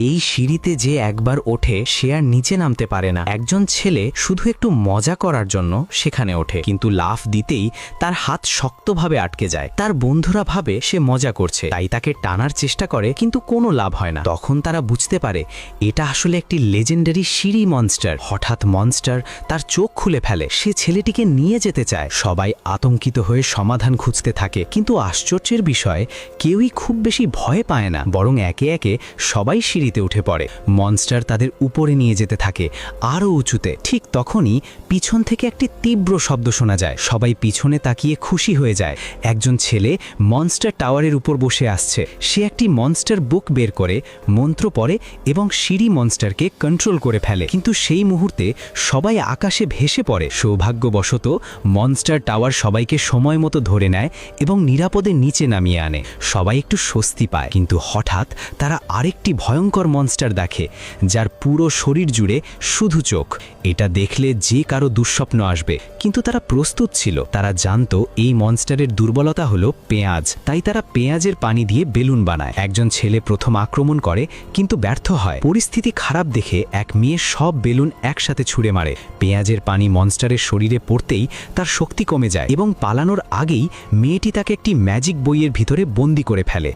এই সিঁড়িতে যে একবার ওঠে সে আর নিচে নামতে পারে না। একজন ছেলে শুধু একটু মজা করার জন্য সেখানে ওঠে, কিন্তু লাফ দিতেই তার হাত শক্তভাবে আটকে যায়। তার বন্ধুরা ভাবে সে মজা করছে, তাই তাকে টানার চেষ্টা করে, কিন্তু কোনো লাভ হয় না। তখন তারা বুঝতে পারে এটা আসলে একটি লেজেন্ডারি সিঁড়ি মনস্টার। হঠাৎ মনস্টার তার চোখ খুলে ফেলে, সে ছেলেটিকে নিয়ে যেতে চায়। সবাই আতঙ্কিত হয়ে সমাধান খুঁজতে থাকে, কিন্তু আশ্চর্যের বিষয় কেউই খুব বেশি ভয় পায় না, বরং একে একে সবাই সিঁড়িতে উঠে পড়ে। মনস্টার তাদের উপরে নিয়ে যেতে থাকে, আরও উঁচুতে। ঠিক তখনই পিছন থেকে একটি তীব্র শব্দ শোনা যায়। সবাই পিছনে তাকিয়ে খুশি হয়ে যায়। একজন ছেলে মনস্টার টাওয়ারের উপর বসে আসছে। সে একটি মনস্টার বুক বের করে মন্ত্র পড়ে এবং সিঁড়ি মনস্টারকে কন্ট্রোল করে ফেলে। কিন্তু সেই মুহূর্তে সবাই আকাশে ভেসে পড়ে। সৌভাগ্যবশত মনস্টার টাওয়ার সবাইকে সময় মতো ধরে নেয় এবং নিরাপদে নিচে নামিয়ে আনে। সবাই একটু স্বস্তি পায়, কিন্তু হঠাৎ তারা আরেকটি ভয়ঙ্কর মনস্টার দেখে, যার পুরো শরীর জুড়ে শুধু চোখ। এটা দেখলে যে কারো দুঃস্বপ্ন আসবে, কিন্তু তারা প্রস্তুত ছিল। তারা জানতো এই মনস্টারের দুর্বলতা হলো পেঁয়াজ, তাই তারা পেঁয়াজের পানি দিয়ে বেলুন বানায়। একজন ছেলে প্রথম আক্রমণ করে, কিন্তু ব্যর্থ হয়। পরিস্থিতি খারাপ দেখে এক মেয়ে সব বেলুন একসাথে ছুঁড়ে মারে। পেঁয়াজের পানি মনস্টারের শরীরে পড়তেই তার শক্তি কমে যায় এবং পালানোর আগেই মেয়েটি তাকে একটি ম্যাজিক বইয়ের ভিতরে বন্দি করে ফেলে।